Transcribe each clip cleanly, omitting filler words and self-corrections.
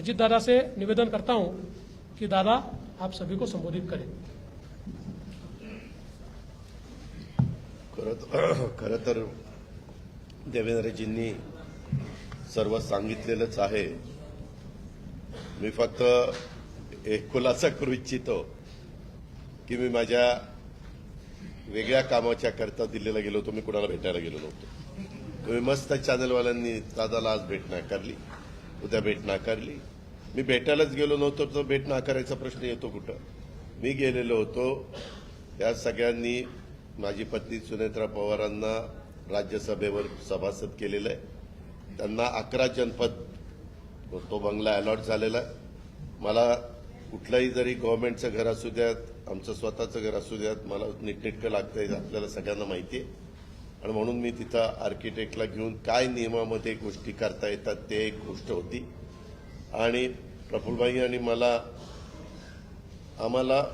अजित दादा से निवेदन करता हूं कि दादा आप सभी को संबोधित करें। खरं तर देवेंद्रजींनी सर्व सांगितलेलंच आहे। मी फक्त एक खुलासा करू इच्छितो की मी माझ्या वेगळ्या कामाच्या करता दिल्लीला गेलो होतो, मी कुणाला भेटायला गेलो नव्हतो। तुम्ही मस्त चॅनलवाल्यांनी दादाला आज भेट नाकारली, उद्या भेट नाकारली। मी भेटायलाच गेलो नव्हतो तर भेट नाकारायचा प्रश्न येतो कुठं? मी गेलेलो होतो, या सगळ्यांनी माझी पत्नी सुनेत्रा पवारांना राज्यसभेवर सभासद केलेलं आहे। त्यांना 11 जनपद तो बंगला अलॉट झालेला आहे। मला कुठलंही जरी गव्हर्नमेंटचं घर असू द्यात, आमचं स्वतःचं घर असू द्यात, मला नीटनेटकं लागतंय, आपल्याला सगळ्यांना माहिती आहे। आणि म्हणून मी तिथं आर्किटेक्टला घेऊन काय नियमामध्ये गोष्टी करता येतात ते एक गोष्ट होती। आणि प्रफुल्लभाई आणि आम्हाला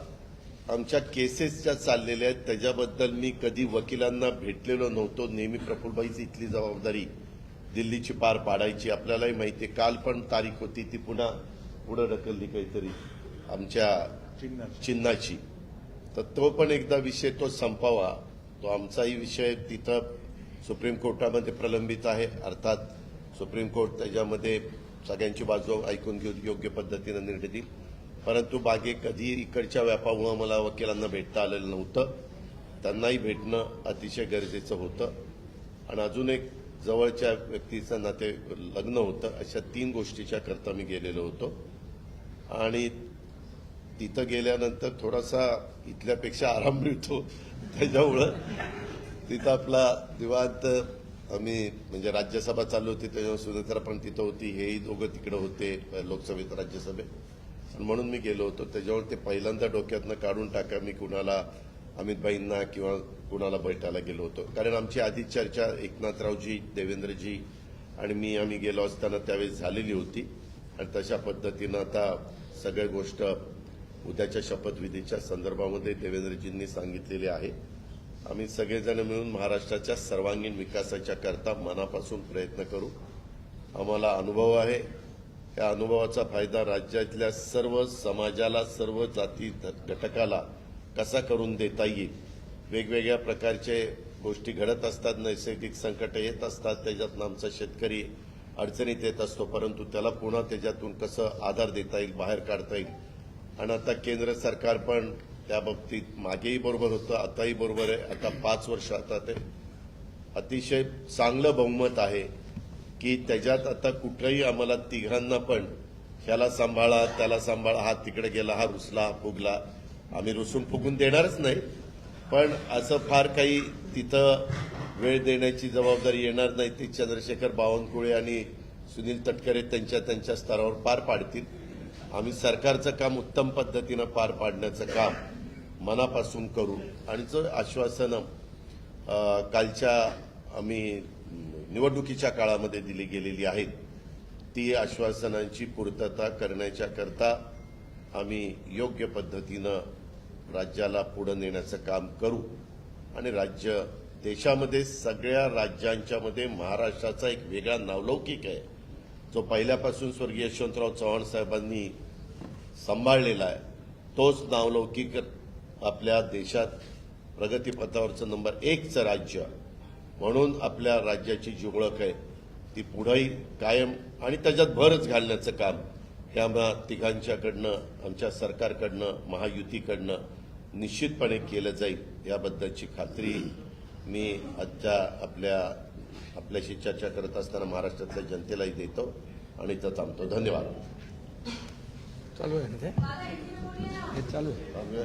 आमच्या केसेस ज्या चाललेल्या आहेत त्याच्याबद्दल मी कधी वकिलांना भेटलेलो नव्हतो। नेहमी प्रफुल्लभाईची इथली जबाबदारी दिल्लीची पार पाडायची। आपल्यालाही माहिती आहे, काल पण तारीख होती ती पुन्हा पुढे ढकलली काहीतरी आमच्या चिन्हाची, तर तो पण एकदा विषय तो संपावा। तो आमचाही विषय तिथं सुप्रीम कोर्टामध्ये प्रलंबित आहे। अर्थात सुप्रीम कोर्ट त्याच्यामध्ये सगळ्यांची बाजू ऐकून घेऊन योग्य पद्धतीने निर्णय देईल। परंतु बागे कधी इकडच्या व्यापामुळे मला वकिलांना भेटता आलेलं नव्हतं, त्यांनाही भेटणं अतिशय गरजेचं होतं। आणि अजून एक जवळच्या व्यक्तीचं नाते लग्न होतं। अशा 3 गोष्टीच्या करता मी गेलेलो होतो। आणि तिथं गेल्यानंतर थोडासा इथल्यापेक्षा आराम मिळतो, त्याच्यामुळं तिथं आपला निवांत आम्ही म्हणजे राज्यसभा चालू होती, त्याच्यावर सुनेत्रा पण तिथं होती, हेही दोघं तिकडे होते लोकसभेत राज्यसभेत, म्हणून मी गेलो होतो। त्याच्यावर ते पहिल्यांदा डोक्यातनं काढून टाका मी कुणाला अमितभाईंना किंवा कुणाला भेटायला गेलो होतो। कारण आमची आधी चर्चा एकनाथरावजी, देवेंद्रजी आणि आम्ही गेलो असताना त्यावेळेस झालेली होती। आणि तशा पद्धतीनं आता सगळ्या गोष्ट उद्याच्या शपथविधीच्या संदर्भामध्ये देवेंद्रजींनी सांगितलेली आहे। आम्ही सगळेजण मिळून महाराष्ट्राच्या सर्वांगीण विकासाच्या करता मनापासून प्रयत्न करू। आम्हाला अनुभव आहे, या अनुभवाचा फायदा राज्यातल्या सर्व समाजाला, सर्व जाती घटकाला कसा करून देता येईल। वेगवेगळ्या प्रकारचे गोष्टी घडत असतात, नैसर्गिक संकट येत असतात, त्याच्यातून आमचा शेतकरी अडचणीत येत असतो, परंतु त्याला पुन्हा त्याच्यातून कसं आधार देता येईल, बाहेर काढता येईल। आणि आता केंद्र सरकार पण त्या बाबतीत मागेही बरोबर होतं, आताही बरोबर आहे। आता 5 वर्ष आता ते अतिशय चांगलं बहुमत आहे की त्याच्यात आता कुठेही आम्हाला तिघांना पण ह्याला सांभाळा, त्याला सांभाळा, हा तिकडे गेला, हा रुसला, हा फुगला, आम्ही रुसून फुगून देणारच नाही। पण असं फार काही तिथं वेळ देण्याची जबाबदारी येणार नाही, ती चंद्रशेखर बावनकुळे आणि सुनील तटकरे त्यांच्या स्तरावर पार पाडतील। आम्ही सरकारचं काम उत्तम पद्धतीनं पार पाडण्याचं काम मनापासून करू। आणि जो आश्वासनं कालच्या आम्ही निवडणुकीच्या काळामध्ये दिली गेलेली आहेत ती आश्वासनांची पूर्तता करण्याच्या करता आम्ही योग्य पद्धतीनं राज्याला पुढे नेण्याचं काम करू। आणि राज्य देशामध्ये सगळ्या राज्यांच्या मध्ये महाराष्ट्राचा एक वेगळा नावलौकिक आहे, जो पहिल्यापासून स्वर्गीय यशवंतराव चव्हाण साहेबांनी सांभाळलेला आहे। तोच नावलौकिक आपल्या देशात प्रगतीपथावरचं नंबर 1चं राज्य म्हणून आपल्या राज्याची जी ओळख आहे ती पुढेही कायम आणि त्याच्यात भरच घालण्याचं काम हे आम्हा तिघांच्याकडनं, आमच्या सरकारकडनं, महायुतीकडनं निश्चितपणे केलं जाईल, याबद्दलची खात्री मी आजच्या आपल्याशी चर्चा करत असताना महाराष्ट्रातल्या जनतेलाही देतो आणि इथं थांबतो। धन्यवाद। चालू आहे ना ते? हे चालू आहे।